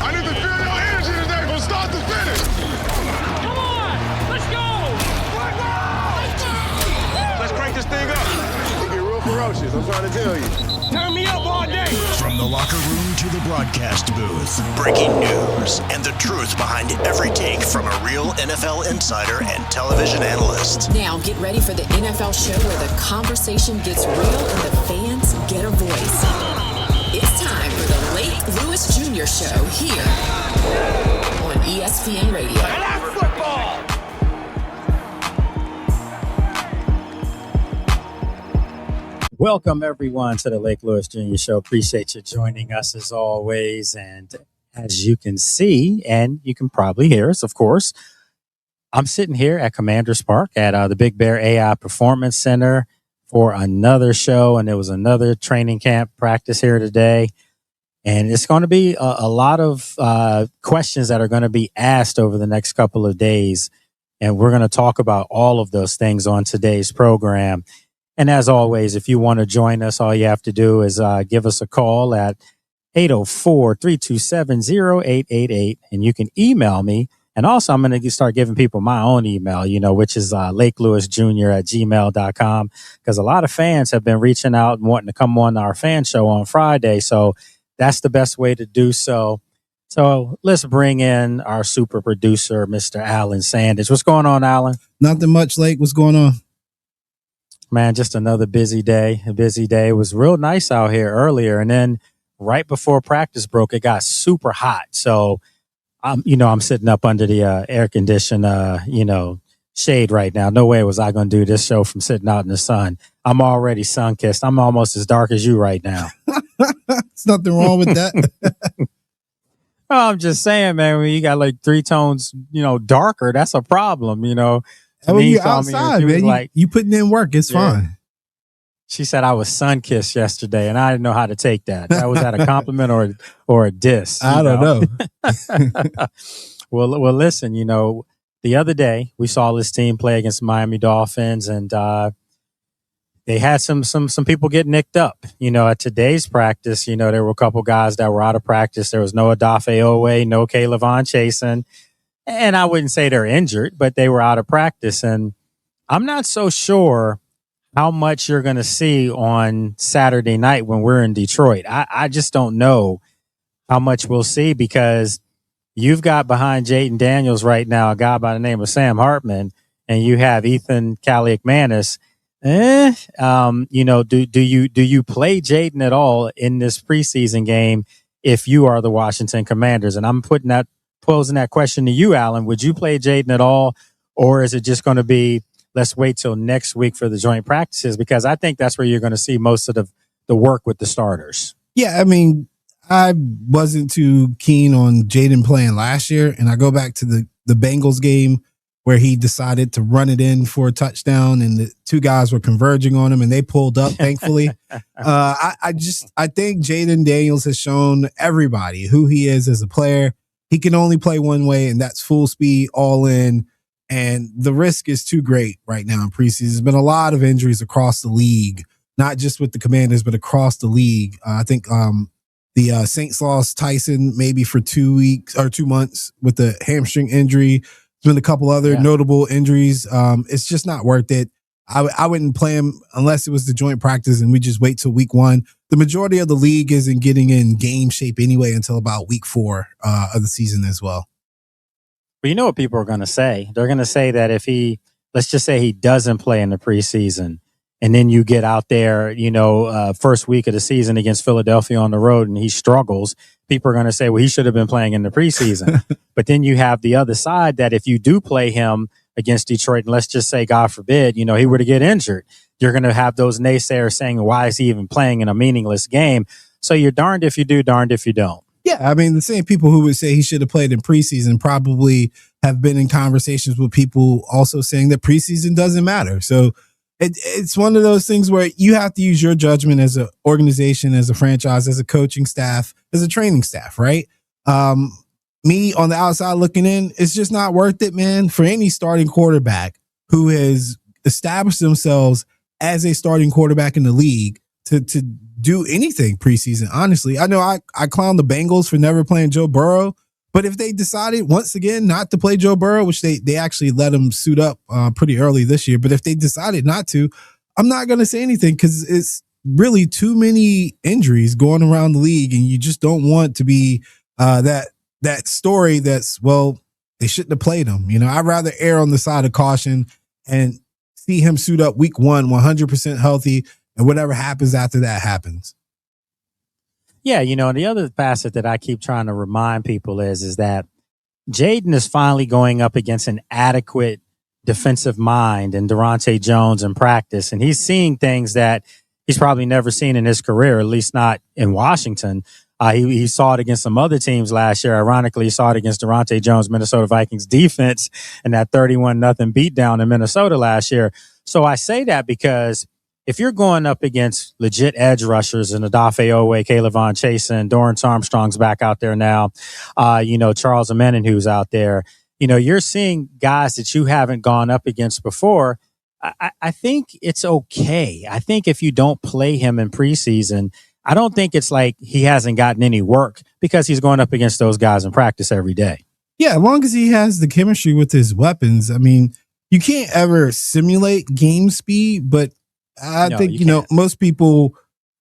I need to feel your energy today from start to finish. Come on, let's go. Let's crank this thing up. It get real ferocious, I'm trying to tell you. Turn me up all day. From the locker room to the broadcast booth, breaking news and the truth behind every take from a real NFL insider and television analyst. Now get ready for the NFL show where the conversation gets real and the fans get a voice. It's time for the Lake Lewis Jr. Show here on ESPN Radio. And that's football. Welcome, everyone, to the Lake Lewis Jr. Show. Appreciate you joining us as always. And as you can see, and you can probably hear us, of course, I'm sitting here at Commanders Park at the Big Bear AI Performance Center for another show. And there was another training camp practice here today. And it's going to be a lot of questions that are going to be asked over the next couple of days. And we're going to talk about all of those things on today's program. And as always, if you want to join us, all you have to do is give us a call at 804-327-0888. And you can email me. And also, I'm going to start giving people my own email, which is lakelewisjr@gmail.com, because a lot of fans have been reaching out and wanting to come on our fan show on Friday. So that's the best way to do so. So let's bring in our super producer, Mr. Alan Sandage. What's going on, Alan? Nothing much, Lake. What's going on? Man, just another busy day. A busy day. It was real nice out here earlier. And then right before practice broke, it got super hot. So, I'm sitting up under the air conditioned, shade right now. No way was I going to do this show from sitting out in the sun. I'm already sun-kissed. I'm almost as dark as you right now. There's nothing wrong with that. Well, I'm just saying, man, when you got like 3 tones, darker, that's a problem, And when you're outside, man, you putting in work. It's fine. She said I was sun-kissed yesterday, and I didn't know how to take that. That was that a compliment or a diss? I don't know. Well, listen, the other day we saw this team play against the Miami Dolphins, and they had some people get nicked up. At today's practice, there were a couple guys that were out of practice. There was no Odafe Owe, no K'Lavon Chasen. And I wouldn't say they're injured, but they were out of practice. And I'm not so sure how much you're going to see on Saturday night when we're in Detroit. I just don't know how much we'll see, because you've got behind Jayden Daniels right now a guy by the name of Sam Hartman, and you have Ethan Kaliakmanis. Do you play Jayden at all in this preseason game if you are the Washington Commanders? And I'm posing that question to you, Alan. Would you play Jayden at all, or is it just going to be let's wait till next week for the joint practices? Because I think that's where you're going to see most of the work with the starters. Yeah, I mean, I wasn't too keen on Jayden playing last year, and I go back to the Bengals game where he decided to run it in for a touchdown, and the 2 guys were converging on him, and they pulled up, thankfully. I think Jayden Daniels has shown everybody who he is as a player. He can only play one way, and that's full speed, all in. And the risk is too great right now in preseason. There's been a lot of injuries across the league, not just with the Commanders, but across the league. I think the Saints lost Tyson maybe for 2 weeks or 2 months with the hamstring injury. There's been a couple other notable injuries. It's just not worth it. I wouldn't play him unless it was the joint practice and we just wait till week 1. The majority of the league isn't getting in game shape anyway until about week 4 of the season as well. But you know what people are going to say? They're going to say that if let's just say he doesn't play in the preseason, and then you get out there, first week of the season against Philadelphia on the road and he struggles, people are going to say, well, he should have been playing in the preseason. But then you have the other side that if you do play him against Detroit, and let's just say, God forbid, he were to get injured, you're going to have those naysayers saying, why is he even playing in a meaningless game? So you're darned if you do, darned if you don't. Yeah, I mean, the same people who would say he should have played in preseason probably have been in conversations with people also saying that preseason doesn't matter. So it's one of those things where you have to use your judgment as an organization, as a franchise, as a coaching staff, as a training staff, right? Me on the outside looking in, it's just not worth it, man, for any starting quarterback who has established themselves as a starting quarterback in the league to do anything preseason, honestly. I know I clown the Bengals for never playing Joe Burrow, but if they decided once again not to play Joe Burrow, which they actually let him suit up pretty early this year, but if they decided not to, I'm not going to say anything because it's really too many injuries going around the league, and you just don't want to be that story that's, well, they shouldn't have played him. I'd rather err on the side of caution and see him suit up week 1, 100% healthy, and whatever happens after that happens. Yeah, and the other facet that I keep trying to remind people is that Jayden is finally going up against an adequate defensive mind in Durante Jones in practice, and he's seeing things that he's probably never seen in his career, at least not in Washington. He saw it against some other teams last year. Ironically, he saw it against Durante Jones' Minnesota Vikings defense and that 31-0 beatdown in Minnesota last year. So I say that because if you're going up against legit edge rushers and Odafe Owe, Caleb Von Chasen, Dorrance Armstrong's back out there now, Charles Amenen who's out there, you're seeing guys that you haven't gone up against before. I think it's okay. I think if you don't play him in preseason, I don't think it's like he hasn't gotten any work because he's going up against those guys in practice every day. Yeah, as long as he has the chemistry with his weapons. I mean, you can't ever simulate game speed, but I think, most people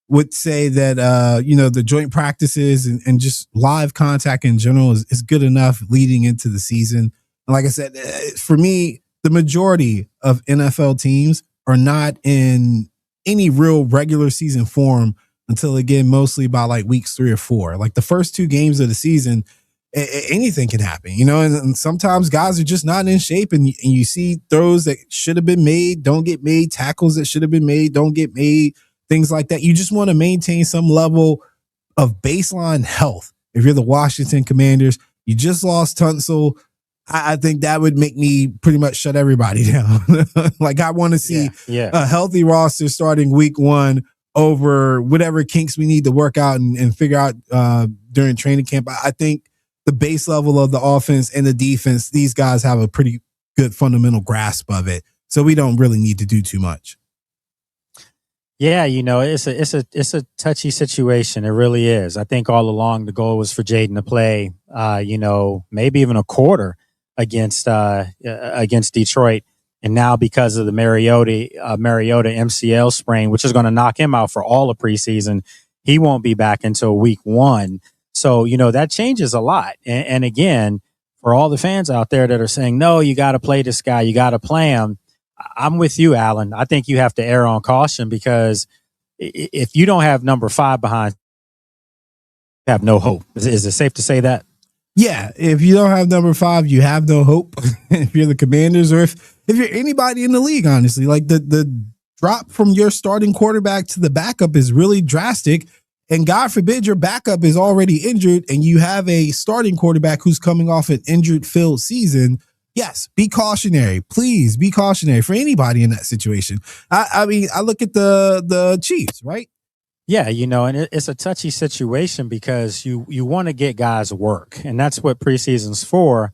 would say that, the joint practices and just live contact in general is good enough leading into the season. And like I said, for me, the majority of NFL teams are not in any real regular season form until, again, mostly by like weeks 3 or 4. Like the first 2 games of the season, anything can happen, and sometimes guys are just not in shape, and you see throws that should have been made don't get made, tackles that should have been made don't get made, things like that. You just want to maintain some level of baseline health. If you're the Washington Commanders, you just lost Tunsil. I think that would make me pretty much shut everybody down. Like I want to see a healthy roster starting week 1 over whatever kinks we need to work out and figure out during training camp. I think the base level of the offense and the defense, these guys have a pretty good fundamental grasp of it. So we don't really need to do too much. Yeah, it's a touchy situation. It really is. I think all along the goal was for Jayden to play, maybe even a quarter against Detroit. And now because of the Mariota MCL sprain, which is going to knock him out for all of preseason, he won't be back until week 1. So, that changes a lot. And again, for all the fans out there that are saying, no, you got to play this guy, you got to play him. I'm with you, Alan. I think you have to err on caution because if you don't have number 5 behind, you have no hope. Is it safe to say that? Yeah. If you don't have number 5, you have no hope. If you're the Commanders or if you're anybody in the league, honestly, like the drop from your starting quarterback to the backup is really drastic. And God forbid your backup is already injured and you have a starting quarterback who's coming off an injured-filled season. Yes, be cautionary. Please be cautionary for anybody in that situation. I mean, I look at the Chiefs, right? Yeah, and it's a touchy situation because you want to get guys work, and that's what preseason's for.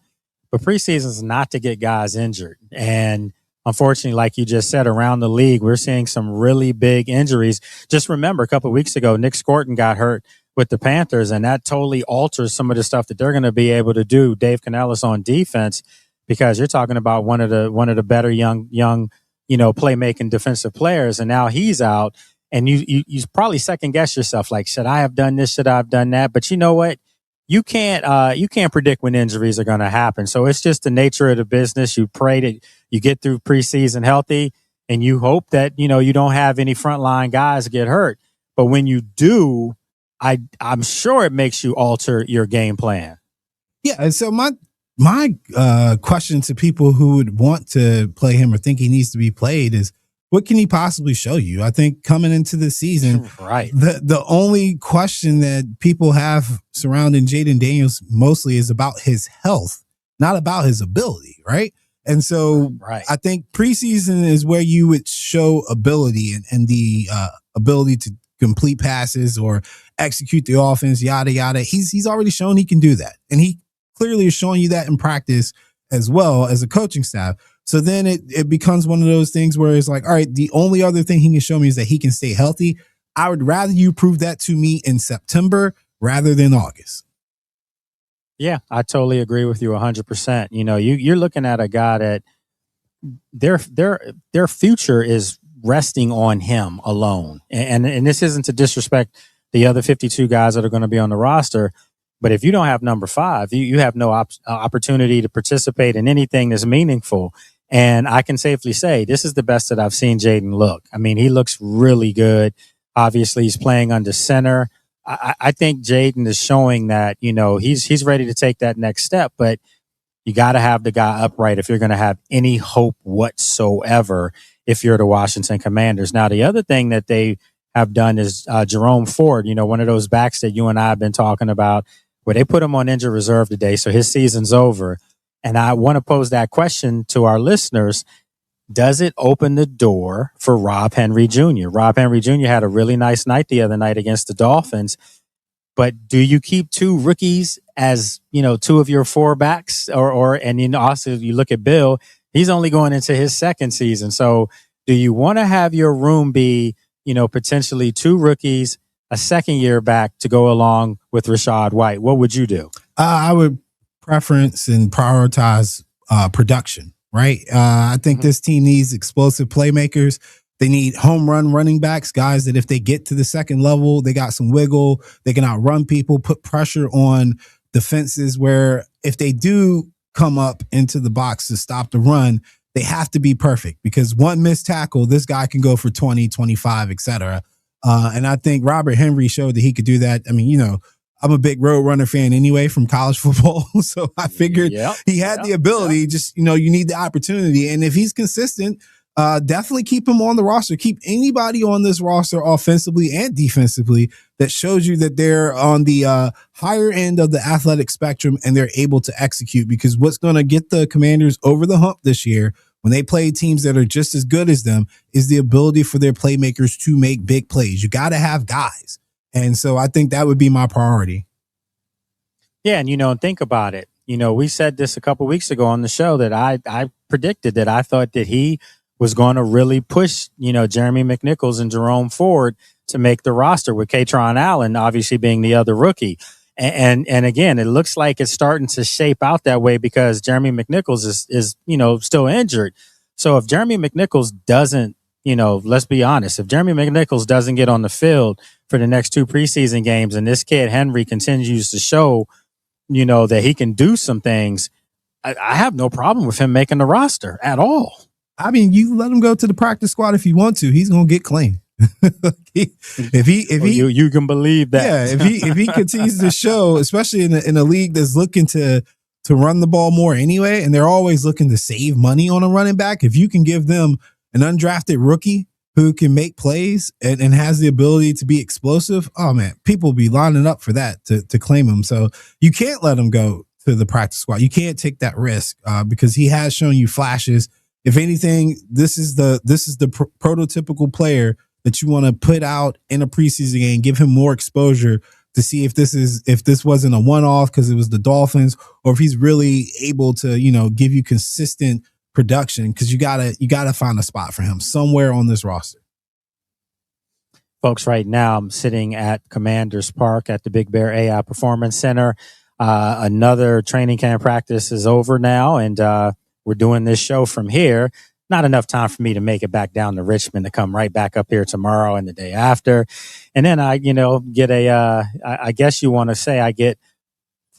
But preseason's not to get guys injured. And unfortunately, like you just said, around the league, we're seeing some really big injuries. Just remember, a couple of weeks ago, Nick Scorton got hurt with the Panthers, and that totally alters some of the stuff that they're going to be able to do. Dave Canellis on defense, because you're talking about one of the better young playmaking defensive players, and now he's out, and you probably second guess yourself, like, should I have done this? Should I have done that? But you know what? You can't predict when injuries are going to happen. So it's just the nature of the business. You pray that you get through preseason healthy, and you hope that you don't have any frontline guys get hurt. But when you do, I'm sure it makes you alter your game plan. Yeah. And so my question to people who would want to play him or think he needs to be played is, what can he possibly show you? I think coming into the season, right, the only question that people have surrounding Jayden Daniels mostly is about his health, not about his ability, right? And so I think preseason is where you would show ability and the ability to complete passes or execute the offense, yada, yada. He's already shown he can do that. And he clearly is showing you that in practice as well as a coaching staff. So then it becomes one of those things where it's like, all right, the only other thing he can show me is that he can stay healthy. I would rather you prove that to me in September rather than August. Yeah, I totally agree with you 100%. You know, you're looking at a guy that their future is resting on him alone. And this isn't to disrespect the other 52 guys that are going to be on the roster, but if you don't have number 5, you have no opportunity to participate in anything that's meaningful. And I can safely say this is the best that I've seen Jayden look. I mean, he looks really good. Obviously, he's playing under center. I think Jayden is showing that, you know, he's ready to take that next step, but you got to have the guy upright if you're going to have any hope whatsoever if you're the Washington Commanders. Now, the other thing that they have done is Jerome Ford, you know, one of those backs that you and I have been talking about, where they put him on injured reserve today, so his season's over. And I want to pose that question to our listeners. Does it open the door for Rob Henry Jr.? Rob Henry Jr. had a really nice night the other night against the Dolphins. But do you keep 2 rookies as, you know, 2 of your 4 backs? And you know, also you look at Bill, he's only going into his second season. So do you want to have your room be, you know, potentially 2 rookies, a second year back to go along with Rachaad White? What would you do? I would preference and prioritize production, right? I think this team needs explosive playmakers. They need home run running backs, guys that if they get to the second level, they got some wiggle. They can outrun people, put pressure on defenses where if they do come up into the box to stop the run, they have to be perfect because one missed tackle, this guy can go for 20, 25, et cetera. And I think Robert Henry showed that he could do that. I mean, you know, I'm a big Road Runner fan anyway from college football. So I figured he had the ability, just, you know, you need the opportunity. And if he's consistent, definitely keep him on the roster. Keep anybody on this roster offensively and defensively that shows you that they're on the higher end of the athletic spectrum and they're able to execute, because what's going to get the Commanders over the hump this year when they play teams that are just as good as them is the ability for their playmakers to make big plays. You got to have guys. And so I think that would be my priority. Yeah, and, you know, think about it. You know, we said this a couple weeks ago on the show that I predicted that I thought that he was going to really push, you know, Jeremy McNichols and Jerome Ford to make the roster, with Katron Allen obviously being the other rookie. And again, it looks like it's starting to shape out that way because Jeremy McNichols is, you know, still injured. So if Jeremy McNichols doesn't, you know, let's be honest, if Jeremy McNichols doesn't get on the field for the next 2 preseason games and this kid Henry continues to show, you know, that he can do some things, I have no problem with him making the roster at all. I mean, you let him go to the practice squad if you want to. He's going to get claimed. You can believe that. Yeah, if he continues to show, especially in a league that's looking to run the ball more anyway, and they're always looking to save money on a running back, if you can give them an undrafted rookie who can make plays and has the ability to be explosive, oh man, people will be lining up for that to claim him. So you can't let him go to the practice squad. You can't take that risk because he has shown you flashes. If anything, this is the prototypical player that you want to put out in a preseason game, give him more exposure to see if this wasn't a one-off because it was the Dolphins, or if he's really able to, you know, give you consistent production, because you gotta find a spot for him somewhere on this roster. Folks, right now I'm sitting at Commanders Park at the Big Bear AI Performance Center. Another training camp practice is over now, and we're doing this show from here. Not enough time for me to make it back down to Richmond to come right back up here tomorrow and the day after. And then I, you know, get I guess you want to say I get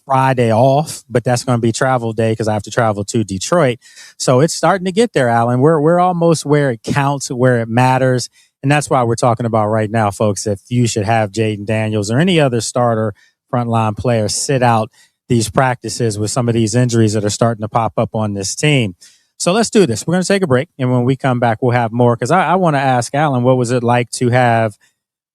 Friday off, but that's going to be travel day because I have to travel to Detroit. So it's starting to get there, Alan. We're almost where it counts, where it matters. And that's why we're talking about right now, folks, if you should have Jayden Daniels or any other starter frontline player sit out these practices with some of these injuries that are starting to pop up on this team. So let's do this. We're going to take a break. And when we come back, we'll have more, because I want to ask Alan, what was it like to have,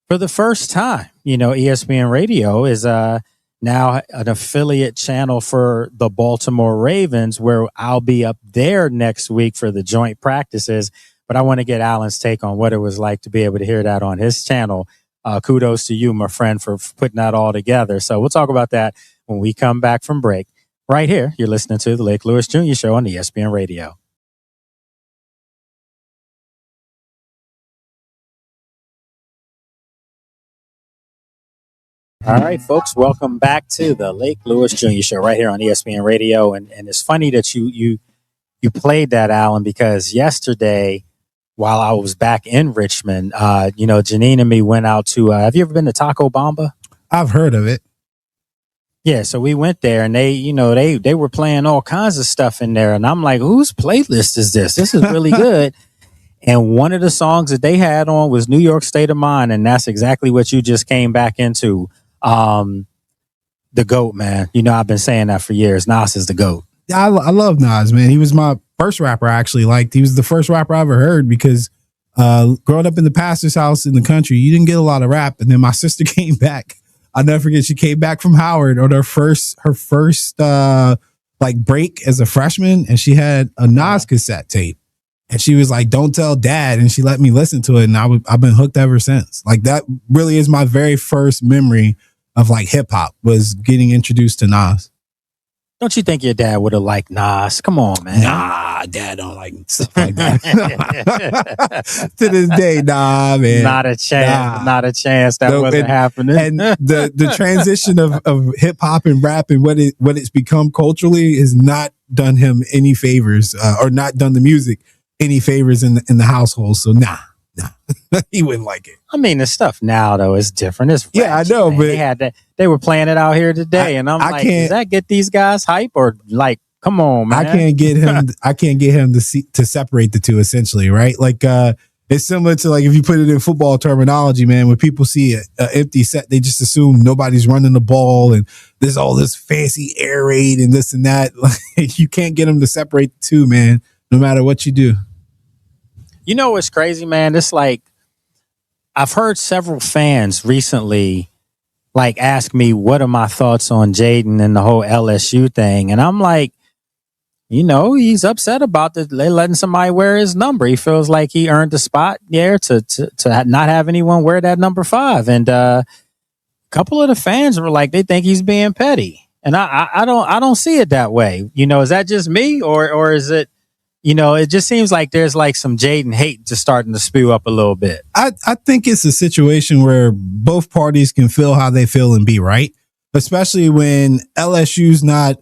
for the first time, you know, ESPN Radio is now an affiliate channel for the Baltimore Ravens, where I'll be up there next week for the joint practices. But I want to get Alan's take on what it was like to be able to hear that on his channel. Kudos to you, my friend, for putting that all together. So we'll talk about that when we come back from break. Right here, you're listening to the Lake Lewis Jr. Show on ESPN Radio. All right, folks, welcome back to the Lake Lewis Jr. Show right here on ESPN Radio. And it's funny that you played that, Alan, because yesterday, while I was back in Richmond, Janine and me went out to, have you ever been to Taco Bamba? I've heard of it. Yeah, so we went there and they were playing all kinds of stuff in there. And I'm like, whose playlist is this? This is really good. And one of the songs that they had on was New York State of Mind. And that's exactly what you just came back into. The GOAT, man. You know, I've been saying that for years. Nas is the GOAT. I love Nas, man. He was my first rapper I actually liked. He was the first rapper I ever heard because growing up in the pastor's house in the country, you didn't get a lot of rap. And then my sister came back. I'll never forget. She came back from Howard on her first break as a freshman, and she had a Nas cassette tape. And she was like, "Don't tell Dad," and she let me listen to it, and I've been hooked ever since. Like, that really is my very first memory of like hip hop, was getting introduced to Nas. Don't you think your dad would have liked Nas? Come on, man. Nah, Dad don't like stuff like that. To this day, nah, man. Not a chance. Nah. Not a chance. That wasn't happening. And the transition of hip hop and rap and what it's become culturally has not done him any favors, or not done the music any favors in the household. So nah, he wouldn't like it. I mean, the stuff now though is different. It's yeah, ratchet, I know, man. but they had that. They were playing it out here today, and I'm like, does that get these guys hype or like? Come on, man. I can't get him to separate the two. Essentially, right? Like, it's similar to like if you put it in football terminology, man. When people see an empty set, they just assume nobody's running the ball and there's all this fancy air raid and this and that. Like, you can't get them to separate the two, man. No matter what you do. You know what's crazy, man? It's like I've heard several fans recently like ask me what are my thoughts on Jayden and the whole LSU thing, and I'm like, you know, he's upset about they letting somebody wear his number. He feels like he earned the spot there to not have anyone wear that number 5. And a couple of the fans were like, they think he's being petty, and I don't see it that way. You know, is that just me, or is it? You know, it just seems like there's like some Jayden hate just starting to spew up a little bit. I think it's a situation where both parties can feel how they feel and be right, especially when LSU's not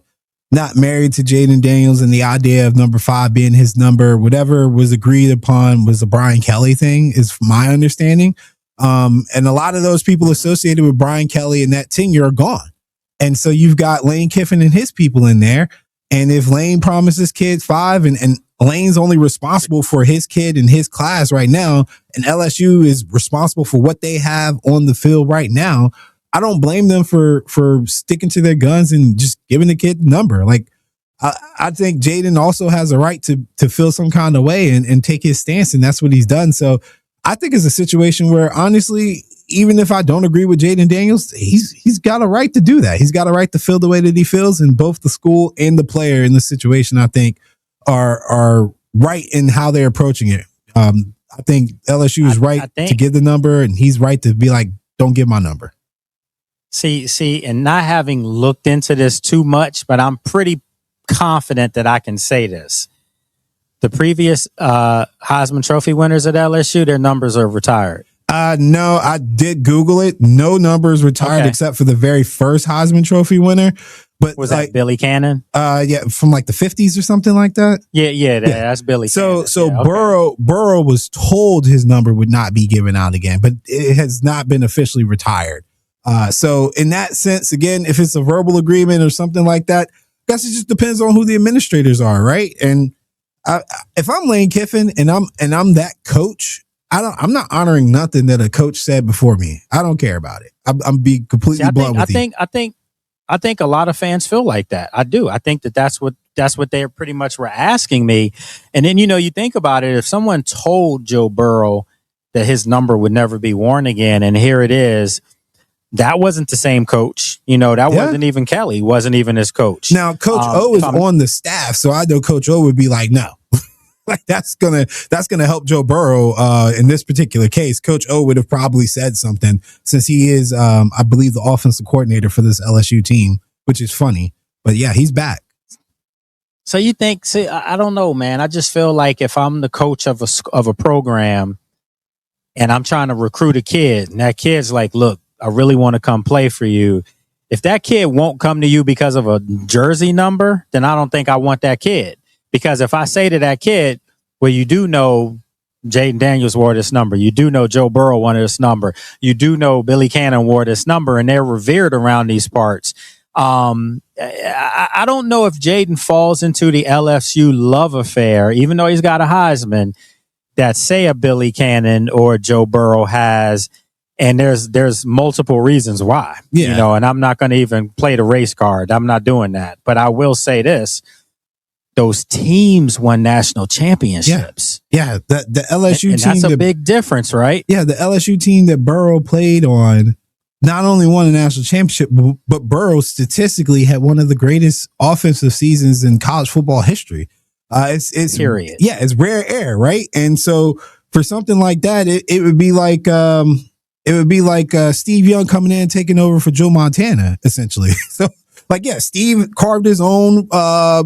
married to Jayden Daniels, and the idea of number 5 being his number, whatever was agreed upon was the Brian Kelly thing, is my understanding. And a lot of those people associated with Brian Kelly and that tenure are gone. And so you've got Lane Kiffin and his people in there. And if Lane promises kids 5 and Lane's only responsible for his kid and his class right now, and LSU is responsible for what they have on the field right now, I don't blame them for sticking to their guns and just giving the kid the number. Like, I think Jayden also has a right to feel some kind of way and take his stance, and that's what he's done. So I think it's a situation where, honestly, even if I don't agree with Jayden Daniels, he's got a right to do that. He's got a right to feel the way that he feels, and both the school and the player in the situation, I think, are right in how they're approaching it. I think LSU is right to give the number, and he's right to be like, don't give my number. See, and not having looked into this too much, but I'm pretty confident that I can say this. The previous Heisman Trophy winners at LSU, their numbers are retired. No, I did Google it. No numbers retired except for the very first Heisman Trophy winner. But was that Billy Cannon? Yeah, from like the 50s or something like that. Yeah, that's Billy Cannon. So Burrow was told his number would not be given out again, but it has not been officially retired. So in that sense, again, if it's a verbal agreement or something like that, I guess it just depends on who the administrators are, right? And if I'm Lane Kiffin and I'm that coach, I'm not honoring nothing that a coach said before me. I don't care about it. I'm being completely blunt with you. I think a lot of fans feel like that. I do. I think that's what they pretty much were asking me. And then, you think about it. If someone told Joe Burrow that his number would never be worn again, and here it is, that wasn't the same coach. That wasn't even Kelly. Wasn't even his coach. Now, Coach O is on the staff, so I know Coach O would be like, no. Like that's gonna help Joe Burrow in this particular case. Coach O would have probably said something, since he is, I believe, the offensive coordinator for this LSU team, which is funny. But yeah, he's back. So you think? See, I don't know, man. I just feel like if I'm the coach of a program and I'm trying to recruit a kid, and that kid's like, "Look, really want to come play for you. If that kid won't come to you because of a jersey number, then I don't think I want that kid. Because if I say to that kid, well, you do know Jayden Daniels wore this number. You do know Joe Burrow wore this number. You do know Billy Cannon wore this number, and they're revered around these parts. I don't know if Jayden falls into the LSU love affair, even though he's got a Heisman, that say a Billy Cannon or Joe Burrow has. And there's multiple reasons why, you know, and I'm not going to even play the race card. I'm not doing that. But I will say this. Those teams won national championships. Yeah. The LSU and team. That's a big difference, right? Yeah. The LSU team that Burrow played on not only won a national championship, but Burrow statistically had one of the greatest offensive seasons in college football history. It's period. Yeah. It's rare air. Right. And so for something like that, it would be like, Steve Young coming in and taking over for Joe Montana, essentially. So, Steve carved his own a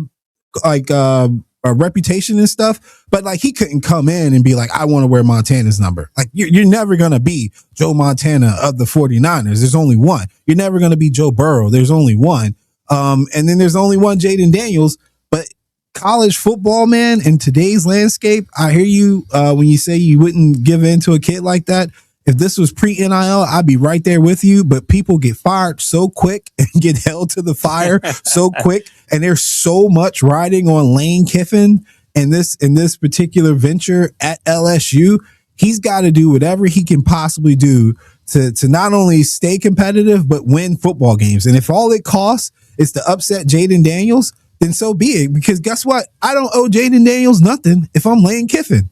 reputation and stuff, but he couldn't come in and be like, I want to wear Montana's number. You're never gonna be Joe Montana of the 49ers. There's only one. You're never gonna be Joe Burrow. There's only one. And then there's only one Jayden Daniels. But college football, man, in today's landscape, I hear you when you say you wouldn't give in to a kid like that. If this was pre-NIL, I'd be right there with you, but people get fired so quick and get held to the fire so quick. And there's so much riding on Lane Kiffin in this particular venture at LSU. He's got to do whatever he can possibly do to not only stay competitive, but win football games. And if all it costs is to upset Jayden Daniels, then so be it. Because guess what? I don't owe Jayden Daniels nothing if I'm Lane Kiffin.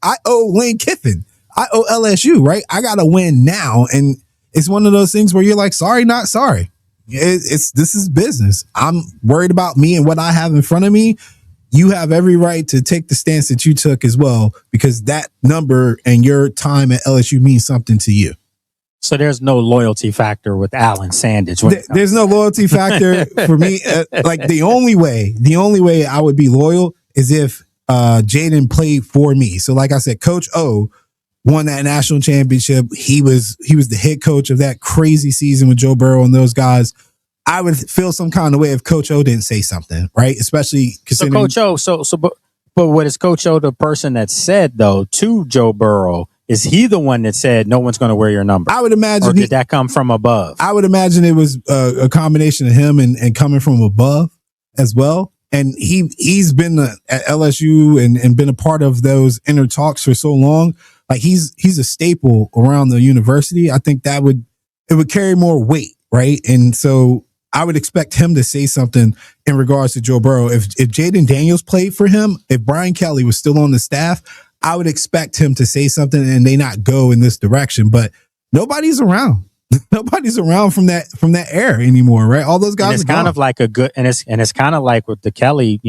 I owe Lane Kiffin. I owe LSU, right? I got to win now. And it's one of those things where you're like, sorry, not sorry. This is business. I'm worried about me and what I have in front of me. You have every right to take the stance that you took as well, because that number and your time at LSU means something to you. So there's no loyalty factor with Alan Sandage. There's no loyalty factor for me. The only way I would be loyal is if Jayden played for me. So like I said, Coach O won that national championship. He was the head coach of that crazy season with Joe Burrow and those guys. I would feel some kind of way if Coach O didn't say something, right? Especially considering Coach O. But what is Coach O the person that said though to Joe Burrow? Is he the one that said no one's going to wear your number? I would imagine. Or did that come from above? I would imagine it was a combination of him and coming from above as well. And he's been at LSU and been a part of those inner talks for so long. He's a staple around the university. I think it would carry more weight, right? And so I would expect him to say something in regards to Joe Burrow. If Jayden Daniels played for him, if Brian Kelly was still on the staff, I would expect him to say something and they not go in this direction. But nobody's around. Nobody's around from that era anymore, right? All those guys. And it's kind of like it's kind of like with the Kelly,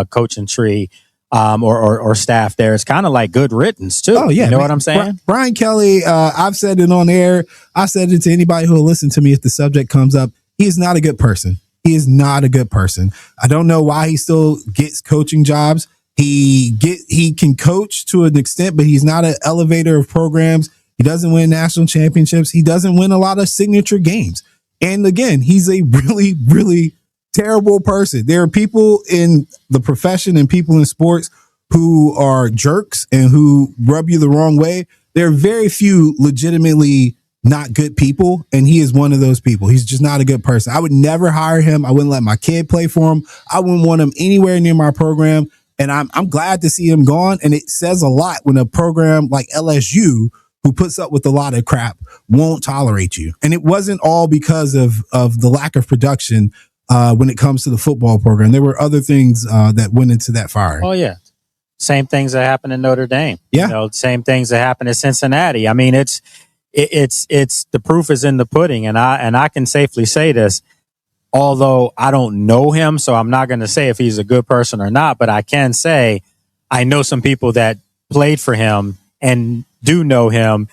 coaching tree. Or staff there. It's kind of like good riddance too. Oh yeah, you know what I'm saying? Brian Kelly, I've said it on air. I said it to anybody who will listen to me if the subject comes up. He is not a good person. He is not a good person. I don't know why he still gets coaching jobs. He can coach to an extent, but he's not an elevator of programs. He doesn't win national championships. He doesn't win a lot of signature games. And again, he's a really, really terrible person. There are people in the profession and people in sports who are jerks and who rub you the wrong way. There are very few legitimately not good people, and he is one of those people. He's just not a good person. I would never hire him. I wouldn't let my kid play for him. I wouldn't want him anywhere near my program, and I'm glad to see him gone. And it says a lot when a program like LSU, who puts up with a lot of crap, won't tolerate you. And it wasn't all because of the lack of production when it comes to the football program. There were other things that went into that fire. Oh yeah, same things that happened in Notre Dame. Yeah, same things that happened in Cincinnati. I mean, it's the proof is in the pudding, and I can safely say this. Although I don't know him, so I'm not going to say if he's a good person or not, but I can say I know some people that played for him and do know him,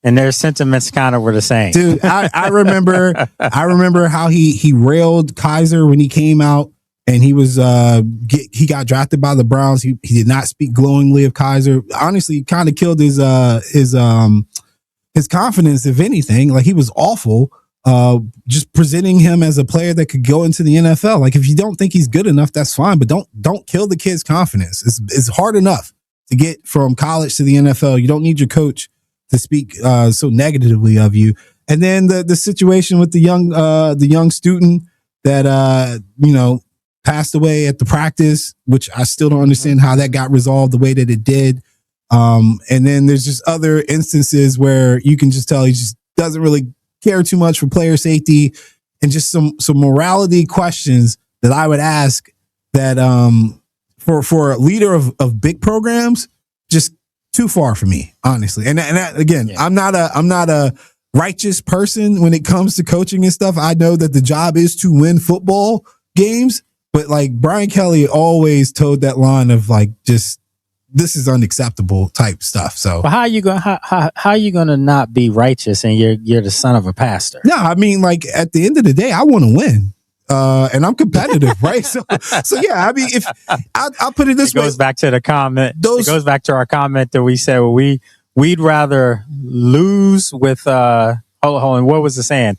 and their sentiments kind of were the same. Dude, I remember how he railed Kaiser when he came out, and he was he got drafted by the Browns. He did not speak glowingly of Kaiser. Honestly, kind of killed his his confidence, if anything. Like, he was awful. Just presenting him as a player that could go into the NFL. Like, if you don't think he's good enough, that's fine, but don't kill the kid's confidence. It's hard enough to get from college to the NFL. You don't need your coach to speak so negatively of you. And then the situation with the young student that passed away at the practice, which I still don't understand how that got resolved the way that it did. And then there's just other instances where you can just tell he just doesn't really care too much for player safety, and just some morality questions that I would ask that for a leader of big programs, just too far for me, honestly. And that, again, yeah. I'm not a righteous person when it comes to coaching and stuff. I know that the job is to win football games, but like Brian Kelly always towed that line of like, just, this is unacceptable type stuff. So, well, how are you gonna not be righteous and you're the son of a pastor? No, I mean, like, at the end of the day, I want to win, and I'm competitive, right? So yeah. I mean, if I'll put it this way, it goes back to the comment. It goes back to our comment that we said, well, we'd rather lose with hold on. What was the saying?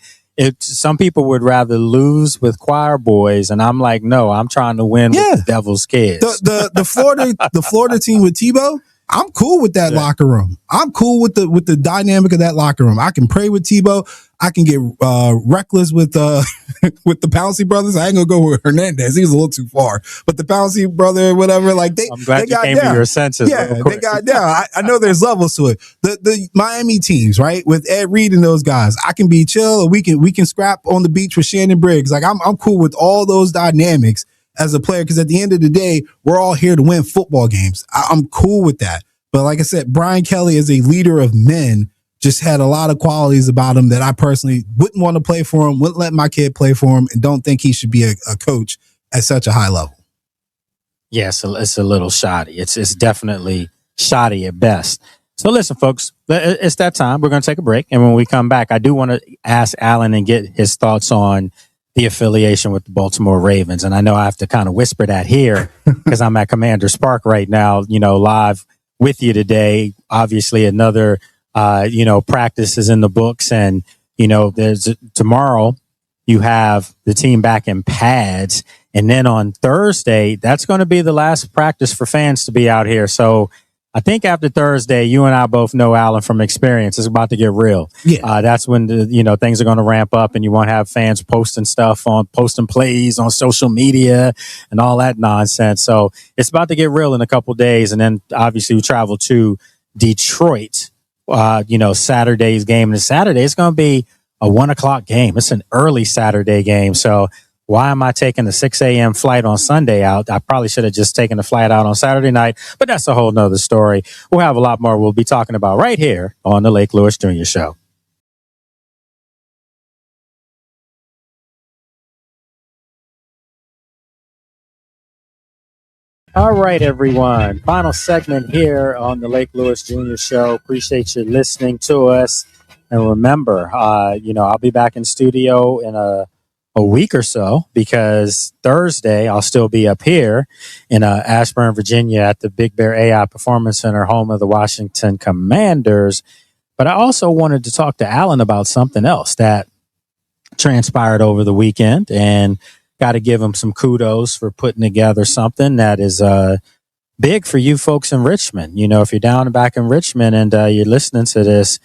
Some people would rather lose with choir boys, and I'm like, no, I'm trying to win with the Devil's kids. The Florida team with Tebow, I'm cool with that locker room. I'm cool with the dynamic of that locker room. I can pray with Tebow. I can get reckless with the Pouncey brothers. I ain't gonna go with Hernandez. He was a little too far. But the Pouncey brother, whatever, like I'm glad you came to your senses. Yeah, they got down. I know there's levels to it. The Miami teams, right, with Ed Reed and those guys, I can be chill, or we can scrap on the beach with Shannon Briggs. Like, I'm cool with all those dynamics as a player, because at the end of the day, we're all here to win football games. I'm cool with that. But like I said, Brian Kelly as a leader of men just had a lot of qualities about him that I personally wouldn't want to play for him, wouldn't let my kid play for him, and don't think he should be a coach at such a high level. Yes, it's a little shoddy. It's definitely shoddy at best. So listen, folks, it's that time. We're going to take a break. And when we come back, I do want to ask Alan and get his thoughts on the affiliation with the Baltimore Ravens. And I know I have to kind of whisper that here because I'm at Commander's Park right now, live with you today. Obviously, another practice is in the books, and there's tomorrow you have the team back in pads, and then on Thursday that's going to be the last practice for fans to be out here. So I think after Thursday, you and I both know, Alan, from experience, it's about to get real. Yeah. That's when things are going to ramp up, and you won't have fans posting plays on social media and all that nonsense. So it's about to get real in a couple days, and then obviously we travel to Detroit. Saturday's game. And Saturday, it's going to be a 1:00 game. It's an early Saturday game. So why am I taking the 6 a.m. flight on Sunday out? I probably should have just taken the flight out on Saturday night, but that's a whole nother story. We'll have a lot more we'll be talking about right here on the Lake Lewis Jr. Show. All right, everyone. Final segment here on the Lake Lewis Jr. Show. Appreciate you listening to us. And remember, I'll be back in studio in a week or so, because Thursday I'll still be up here in Ashburn, Virginia at the Big Bear AI Performance Center, home of the Washington Commanders. But I also wanted to talk to Alan about something else that transpired over the weekend, and got to give him some kudos for putting together something that is big for you folks in Richmond. If you're down and back in Richmond and you're listening to this,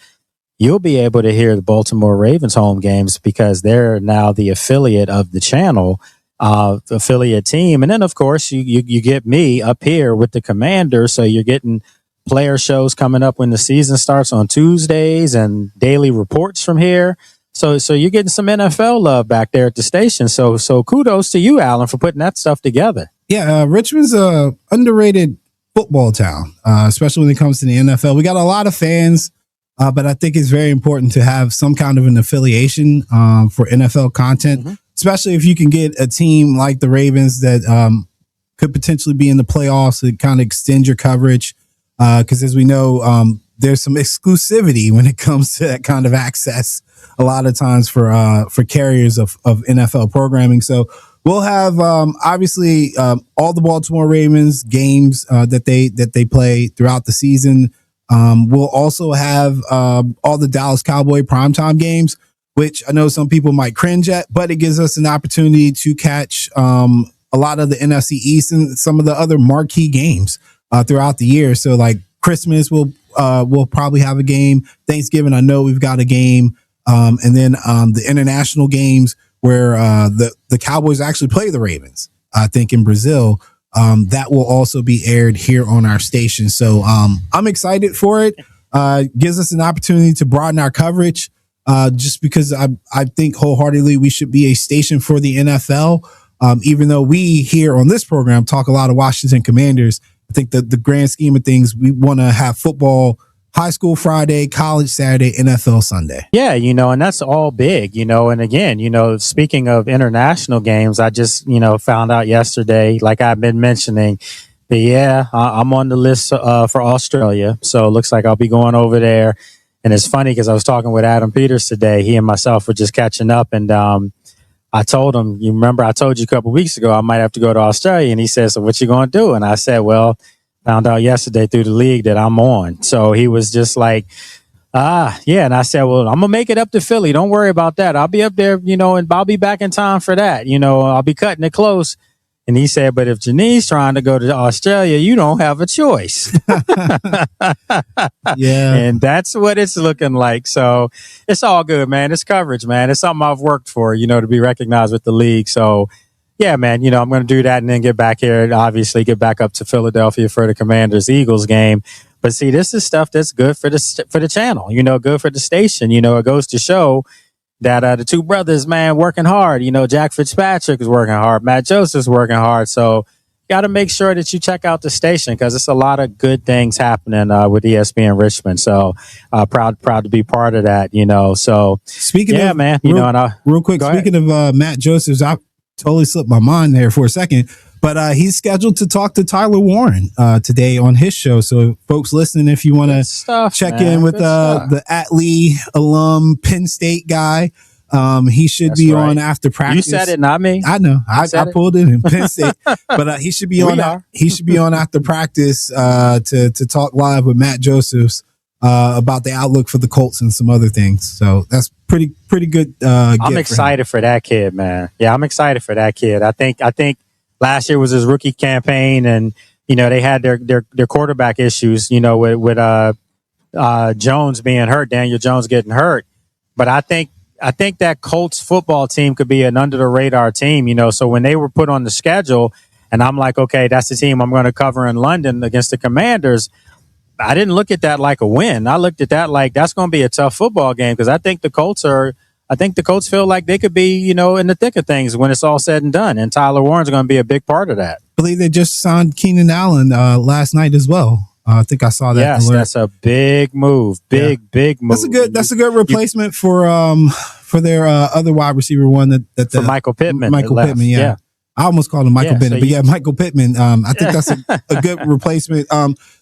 you'll be able to hear the Baltimore Ravens home games, because they're now the affiliate of the channel, affiliate team. And then, of course, you get me up here with the Commanders. So you're getting player shows coming up when the season starts on Tuesdays, and daily reports from here. So you're getting some NFL love back there at the station. So kudos to you, Alan, for putting that stuff together. Yeah, Richmond's a underrated football town, especially when it comes to the NFL. We got a lot of fans, but I think it's very important to have some kind of an affiliation for NFL content, especially if you can get a team like the Ravens that could potentially be in the playoffs to kind of extend your coverage. Because as we know, there's some exclusivity when it comes to that kind of access a lot of times for carriers of NFL programming. So we'll have obviously all the Baltimore Ravens games that they play throughout the season. We'll also have all the Dallas Cowboy primetime games, which I know some people might cringe at, but it gives us an opportunity to catch a lot of the NFC East and some of the other marquee games throughout the year. So like Christmas, we'll probably have a game. Thanksgiving, I know we've got a game. And then the international games where the Cowboys actually play the Ravens, I think in Brazil, that will also be aired here on our station. So I'm excited for it. Gives us an opportunity to broaden our coverage just because I think wholeheartedly we should be a station for the NFL. Even though we here on this program talk a lot of Washington Commanders, I think that the grand scheme of things, we want to have football high school Friday, college Saturday, NFL Sunday. Yeah, and that's all big, and again, speaking of international games, I just, found out yesterday, like I've been mentioning, that I'm on the list for Australia. So it looks like I'll be going over there. And it's funny because I was talking with Adam Peters today. He and myself were just catching up, and I told him, you remember I told you a couple of weeks ago I might have to go to Australia, and he said, so what you going to do? And I said, well, found out yesterday through the league that I'm on. So he was just like, yeah. And I said, well, I'm going to make it up to Philly. Don't worry about that. I'll be up there, and I'll be back in time for that. I'll be cutting it close. And he said, but if Janine's trying to go to Australia, you don't have a choice. Yeah. And that's what it's looking like. So it's all good, man. It's coverage, man. It's something I've worked for, to be recognized with the league. So yeah, man, I'm going to do that and then get back here and obviously get back up to Philadelphia for the Commanders-Eagles game. But see, this is stuff that's good for the channel, good for the station. It goes to show that the two brothers, man, working hard. Jack Fitzpatrick is working hard. Matt Joseph's working hard. So got to make sure that you check out the station because it's a lot of good things happening with ESPN Richmond. So proud to be part of that, So speaking of, man, real quick, speaking of Matt Joseph's, I totally slipped my mind there for a second, but he's scheduled to talk to Tyler Warren today on his show. So folks listening, if you want to check in with the Atlee alum Penn State guy, he should be on after practice. You said it, not me. I know. I pulled it in Penn State, but he should be on. He should be on after practice to talk live with Matt Josephs about the outlook for the Colts and some other things. So that's pretty good. I'm excited for that kid, man. Yeah, I'm excited for that kid. I think last year was his rookie campaign, and they had their quarterback issues. With Jones being hurt, Daniel Jones getting hurt. But I think that Colts football team could be an under the radar team. So when they were put on the schedule, and I'm like, okay, that's the team I'm going to cover in London against the Commanders. I didn't look at that like a win. I looked at that like that's going to be a tough football game because I think the Colts feel like they could be, in the thick of things when it's all said and done. And Tyler Warren's going to be a big part of that. I believe they just signed Keenan Allen last night as well. I think I saw that. Yes, that's a big move. Big move. That's a good replacement for their other wide receiver one for Michael Pittman. Michael Pittman, yeah. I almost called him Michael Bennett, but Michael Pittman. I think that's a good replacement.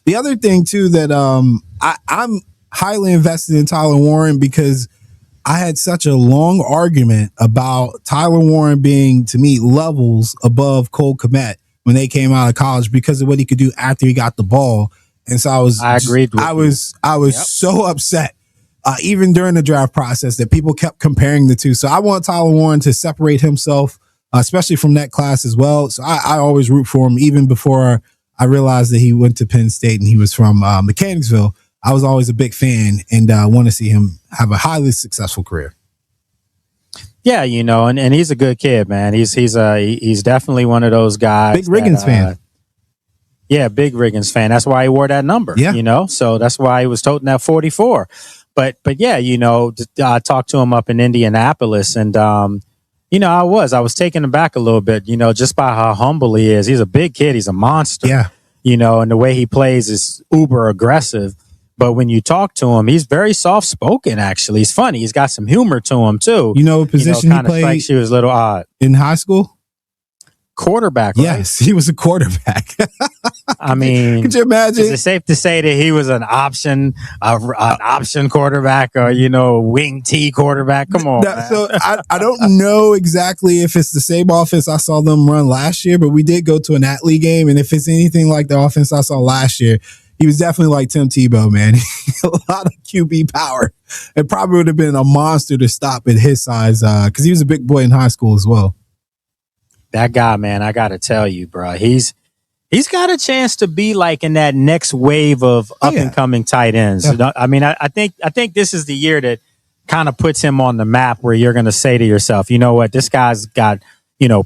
The other thing too that I'm highly invested in Tyler Warren because I had such a long argument about Tyler Warren being, to me, levels above Cole Kmet when they came out of college because of what he could do after he got the ball. And so I was so upset, even during the draft process, that people kept comparing the two. So I want Tyler Warren to separate himself, especially from that class as well. So I always root for him, even before I realized that he went to Penn State and he was from Mechanicsville. I was always a big fan and want to see him have a highly successful career. Yeah, and he's a good kid, man. He's definitely one of those guys. Big Riggins fan. Yeah, big Riggins fan. That's why he wore that number. Yeah. So that's why he was toting that 44. But yeah, I talked to him up in Indianapolis, and I was taken aback a little bit, just by how humble he is. He's a big kid. He's a monster. Yeah. And the way he plays is uber aggressive. But when you talk to him, he's very soft spoken. Actually, he's funny. He's got some humor to him too. What position he played? Strikes you as a little odd in high school. Quarterback. Right? Yes, he was a quarterback. I mean, could you imagine? Is it safe to say that he was an option quarterback, or wing T quarterback? Come on. So I don't know exactly if it's the same offense I saw them run last year, but we did go to an Atlee game, and if it's anything like the offense I saw last year, he was definitely like Tim Tebow, man. A lot of QB power. It probably would have been a monster to stop at his size because he was a big boy in high school as well. That guy, man, I got to tell you, bro, he's got a chance to be like in that next wave of up and coming tight ends. Yeah. I mean, I think this is the year that kind of puts him on the map where you're going to say to yourself, you know what, this guy's got,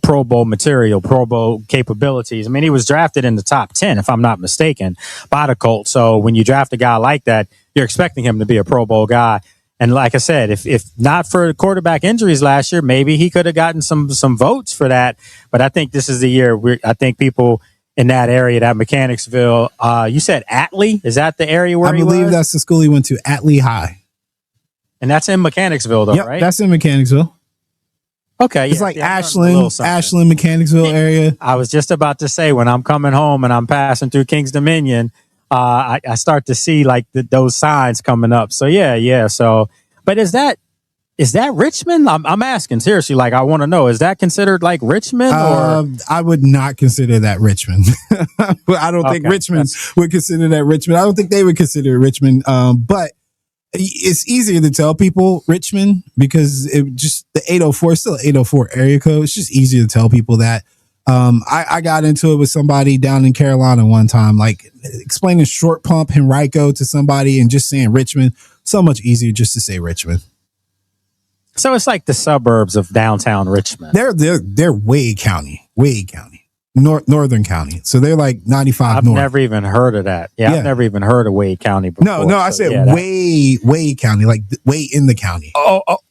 Pro Bowl material, Pro Bowl capabilities. I mean, he was drafted in the top 10, if I'm not mistaken, by the Colts. So when you draft a guy like that, you're expecting him to be a Pro Bowl guy. And like I said, if not for quarterback injuries last year, maybe he could have gotten some votes for that. But I think this is the year I think people in that area, that Mechanicsville, you said Atlee? Is that the area where he was? I believe that's the school he went to, Atlee High. And that's in Mechanicsville, though, right? That's in Mechanicsville. Okay. It's like Ashland, Mechanicsville area. I was just about to say, when I'm coming home and I'm passing through Kings Dominion, I start to see like those signs coming up. So yeah. So, but is that Richmond? I'm asking seriously. Like, I want to know, is that considered like Richmond? Or I would not consider that Richmond. I don't think Richmond would consider that Richmond. I don't think they would consider it Richmond. But it's easier to tell people Richmond because it just the 804 is still an 804 area code. It's just easier to tell people that. I got into it with somebody down in Carolina one time, like explaining short pump Henrico to somebody and just saying Richmond. So much easier just to say Richmond. So it's like the suburbs of downtown Richmond. They're Wade County, Northern County. So they're like 95 north. I've never even heard of that. Yeah, I've never even heard of Wade County before. No, I said Wade County, like Wade in the county.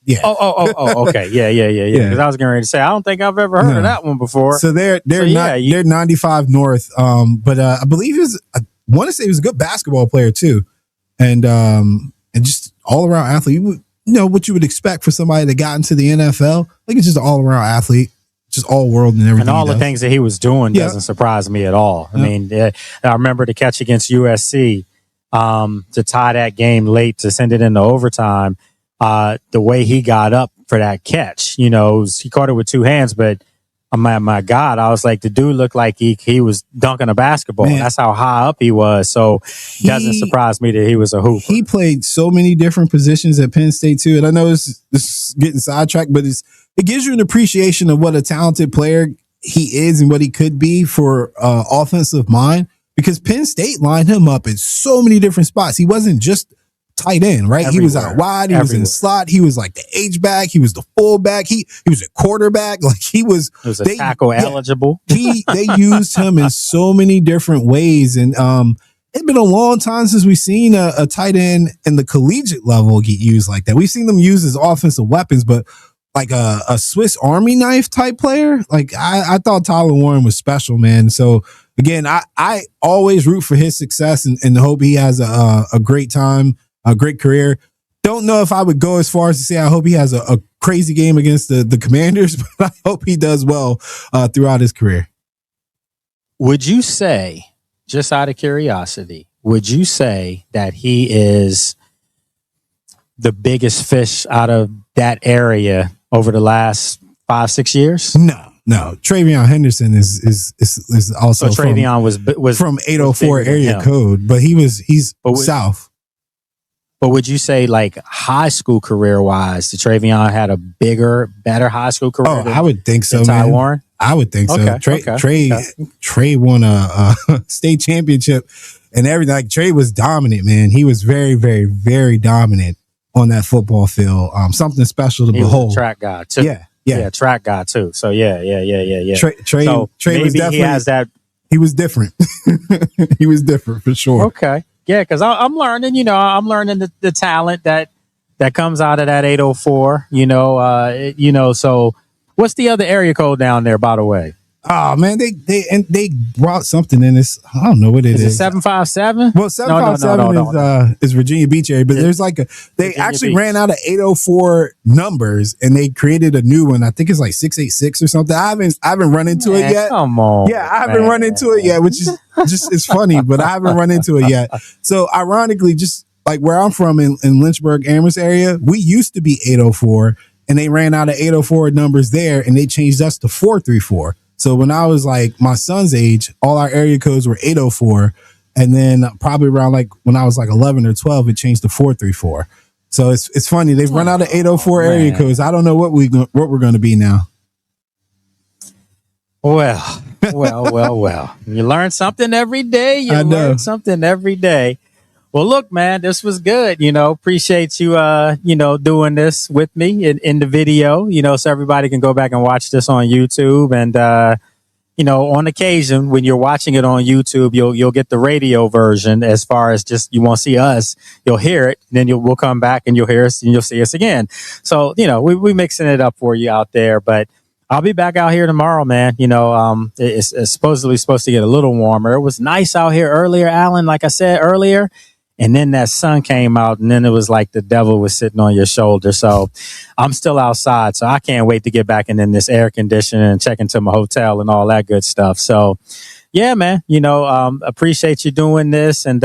Yeah. Okay. Yeah. Because I was getting ready to say, I don't think I've ever heard of that one before. So they're 95 north. But I believe I want to say he was a good basketball player too, and just all around athlete. What you would expect for somebody that got into the NFL. Like, it's just an all around athlete. Just all world and everything. And all the things that he was doing doesn't surprise me at all. I mean, I remember the catch against USC to tie that game late to send it into overtime. The way he got up for that catch, he caught it with two hands, but my God, I was like, the dude looked like he was dunking a basketball. Man. That's how high up he was. So it doesn't surprise me that he was a hooper. He played so many different positions at Penn State too. And I know this is getting sidetracked, but it gives you an appreciation of what a talented player he is and what he could be for offensive mind, because Penn State lined him up in so many different spots. He wasn't just tight end, right? He was out wide. He was in the slot. He was like the H-back. He was the fullback. He was a quarterback. Like he was a tackle eligible. They used him in so many different ways. And it's been a long time since we've seen a tight end in the collegiate level get used like that. We've seen them used as offensive weapons, but like a Swiss Army knife type player. Like I thought Tyler Warren was special, man. So again, I always root for his success and hope he has a great time, a great career. Don't know if I would go as far as to say I hope he has a crazy game against the Commanders, but I hope he does well throughout his career. Would you say, just out of curiosity, would you say that he is the biggest fish out of that area over the last 5-6 years? No. Travion Henderson is also so Travion was from 804 area code, but he's south. But would you say, like, high school career wise, the Travion had a better high school career? I would think so, Ty man. Warren? I would think so. Trey won a state championship and everything. Like, Trey was dominant, man. He was very, very, very dominant on that football field. Something special to behold. He was a track guy too. Yeah, track guy too. So yeah. Trey so Trey was definitely, he has that. He was different. He was different for sure. Okay. Yeah, because I'm learning, I'm learning the talent that comes out of that 804, so what's the other area code down there, by the way? Oh man, they brought something in this. I don't know what it is. Is it 757? Well, 757 is Virginia Beach area, but there's like they actually ran out of 804 numbers and they created a new one. I think it's like 686 or something. I haven't run into it yet. Come on. Yeah, I haven't run into it yet, which is just it's funny, but I haven't run into it yet. So ironically, just like where I'm from in Lynchburg, Amherst area, we used to be 804 and they ran out of 804 numbers there and they changed us to 434. So when I was like my son's age, all our area codes were 804. And then probably around like when I was like 11 or 12, it changed to 434. So it's funny. They've run out of 804 area codes. I don't know what we're going to be now. Well. You learn something every day. You learn something every day. Well, look, man, this was good. Appreciate you, doing this with me in the video, so everybody can go back and watch this on YouTube. And, on occasion when you're watching it on YouTube, you'll get the radio version as far as just, you won't see us, you'll hear it. Then we'll come back and you'll hear us and you'll see us again. So, we mixing it up for you out there, but I'll be back out here tomorrow, man. It's supposedly supposed to get a little warmer. It was nice out here earlier, Alan, like I said earlier. And then that sun came out, and then it was like the devil was sitting on your shoulder. So I'm still outside. So I can't wait to get back in this air conditioning and check into my hotel and all that good stuff. So, yeah, man, appreciate you doing this, and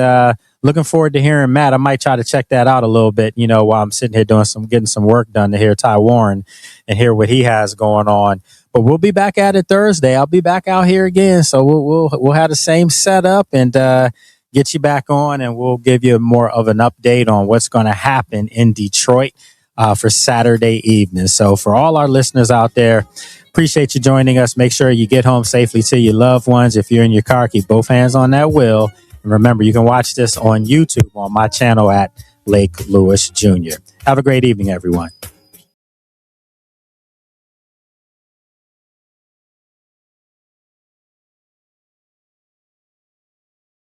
looking forward to hearing Matt. I might try to check that out a little bit, while I'm sitting here getting some work done to hear Ty Warren and hear what he has going on. But we'll be back at it Thursday. I'll be back out here again. So we'll have the same setup and get you back on, and we'll give you more of an update on what's going to happen in Detroit for Saturday evening. So for all our listeners out there, appreciate you joining us. Make sure you get home safely to your loved ones. If you're in your car, keep both hands on that wheel. And remember, you can watch this on YouTube on my channel at Lake Lewis Jr. Have a great evening, everyone.